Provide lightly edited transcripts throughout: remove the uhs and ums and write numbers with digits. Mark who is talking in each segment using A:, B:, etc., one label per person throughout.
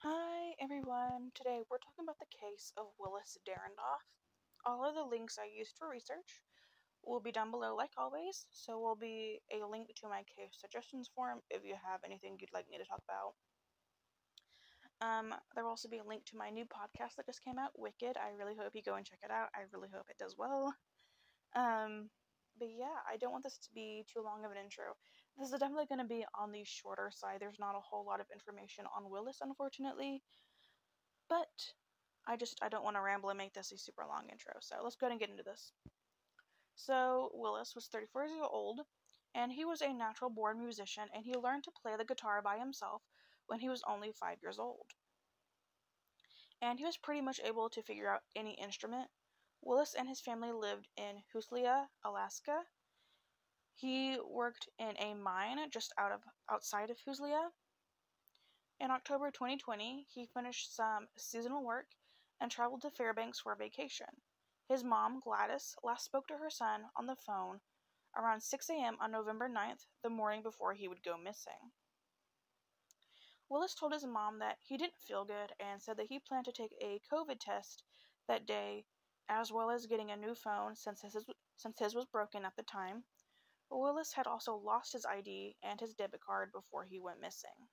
A: Hi everyone, today we're talking about the case of Willis Derendoff. All of the links I used for research will be down below like always, so will be a link to my case suggestions form if you have anything you'd like me to talk about. There will also be a link to my new podcast that just came out, Wicked. I really hope you go and check it out. I really hope it does well. But yeah, I don't want this to be too long of an intro. This is definitely going to be on the shorter side. There's not a whole lot of information on Willis, unfortunately. But I don't want to ramble and make this a super long intro, so let's go ahead and get into this. So Willis was 34 years old, and he was a natural born musician, and he learned to play the guitar by himself when he was only 5 years old. And he was pretty much able to figure out any instrument. Willis and his family lived in Huslia, Alaska. He worked in a mine just outside of Huslia. In October 2020, he finished some seasonal work and traveled to Fairbanks for a vacation. His mom, Gladys, last spoke to her son on the phone around 6 a.m. on November 9th, the morning before he would go missing. Willis told his mom that he didn't feel good and said that he planned to take a COVID test that day, as well as getting a new phone since his was broken at the time. Willis had also lost his ID and his debit card before he went missing.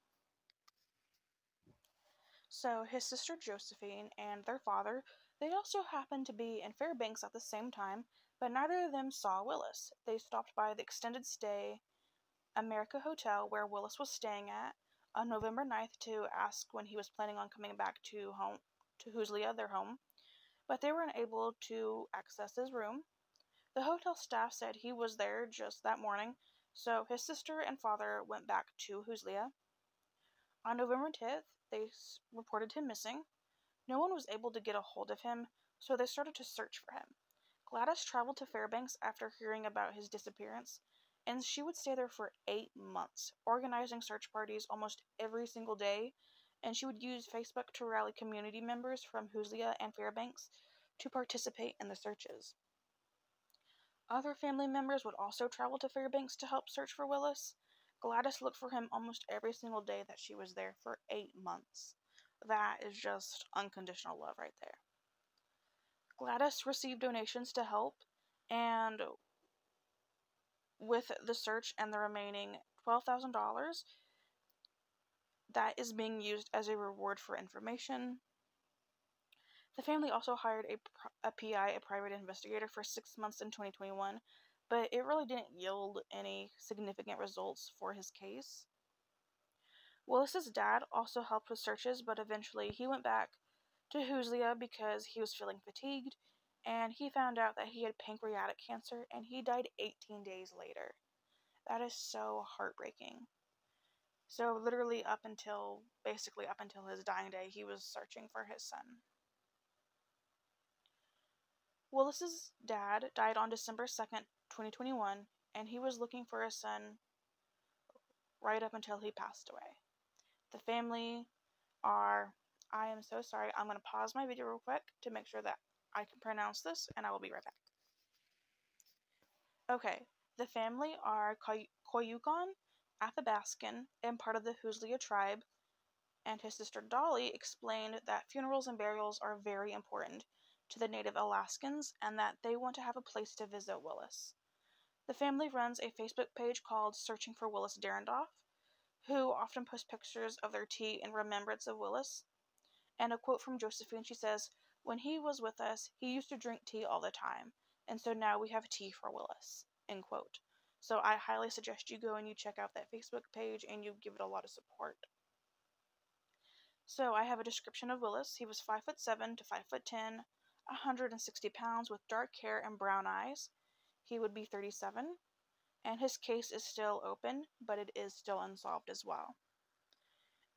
A: So his sister Josephine and their father, they also happened to be in Fairbanks at the same time, but neither of them saw Willis. They stopped by the extended stay America Hotel where Willis was staying at on November 9th to ask when he was planning on coming back to Huslia, their home, but they were unable to access his room. The hotel staff said he was there just that morning, so his sister and father went back to Huslia. On November 10th, they reported him missing. No one was able to get a hold of him, so they started to search for him. Gladys traveled to Fairbanks after hearing about his disappearance, and she would stay there for 8 months, organizing search parties almost every single day, and she would use Facebook to rally community members from Huslia and Fairbanks to participate in the searches. Other family members would also travel to Fairbanks to help search for Willis. Gladys looked for him almost every single day that she was there for 8 months. That is just unconditional love right there. Gladys received donations to help, and with the search and the remaining $12,000, that is being used as a reward for information. The family also hired a PI, a private investigator, for 6 months in 2021, but it really didn't yield any significant results for his case. Willis's dad also helped with searches, but eventually he went back to Huslia because he was feeling fatigued, and he found out that he had pancreatic cancer, and he died 18 days later. That is so heartbreaking. So literally basically up until his dying day, he was searching for his son. Willis's dad died on December 2nd, 2021, and he was looking for his son right up until he passed away. The family I am so sorry, I'm going to pause my video real quick to make sure that I can pronounce this, and I will be right back. Okay, the family are Koyukon, Athabaskan, and part of the Huslia tribe, and his sister Dolly explained that funerals and burials are very important to the native Alaskans and that they want to have a place to visit Willis. The family runs a Facebook page called Searching for Willis Derendoff, who often post pictures of their tea in remembrance of Willis. And a quote from Josephine, she says, "When he was with us, he used to drink tea all the time, and so now we have tea for Willis," end quote. So I highly suggest you go and you check out that Facebook page and you give it a lot of support. So I have a description of Willis. He was 5'7" to 5'10", 160 pounds with dark hair and brown eyes. He would be 37, and his case is still open, but it is still unsolved as well.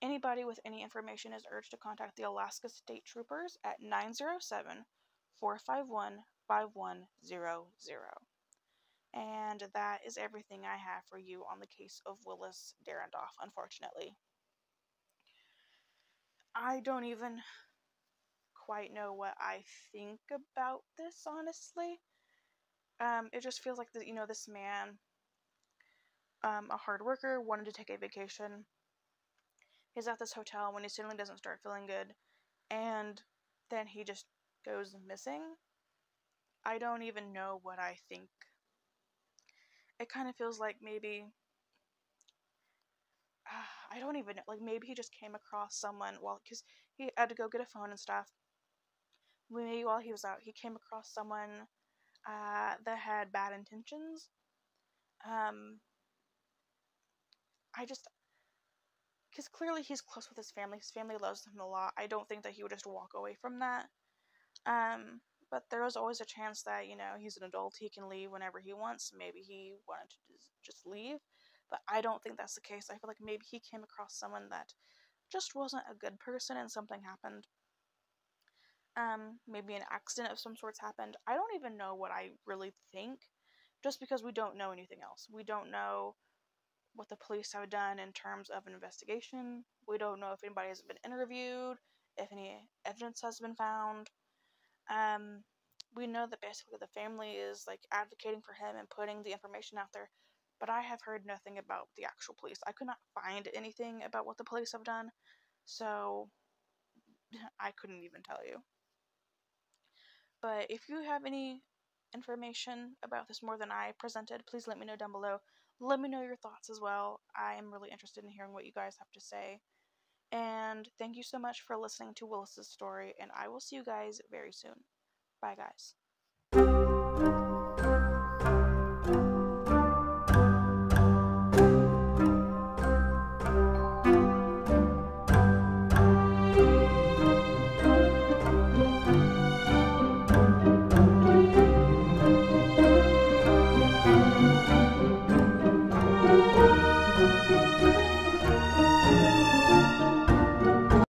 A: Anybody with any information is urged to contact the Alaska State Troopers at 907-451-5100. And that is everything I have for you on the case of Willis Derendoff, unfortunately. I don't even quite know what I think about this, honestly. It just feels like, this man, a hard worker, wanted to take a vacation, He's at this hotel when he suddenly doesn't start feeling good, and then he just goes missing. I don't even know what I think. It kind of feels like maybe, I don't even know, like maybe he just came across someone, well, because he had to go get a phone and stuff. Maybe while he was out, he came across someone that had bad intentions. Um, I just, because clearly he's close with his family. His family loves him a lot. I don't think that he would just walk away from that. But there is always a chance that, he's an adult. He can leave whenever he wants. Maybe he wanted to just leave. But I don't think that's the case. I feel like maybe he came across someone that just wasn't a good person and something happened. Maybe an accident of some sorts happened. I don't even know what I really think, just because we don't know anything else. We don't know what the police have done in terms of an investigation. We don't know if anybody has been interviewed, if any evidence has been found. Um, we know that basically the family is like advocating for him and putting the information out there, but I have heard nothing about the actual police. I could not find anything about what the police have done, so I couldn't even tell you. But if you have any information about this more than I presented, please let me know down below. Let me know your thoughts as well. I am really interested in hearing what you guys have to say. And thank you so much for listening to Willis's story, and I will see you guys very soon. Bye, guys.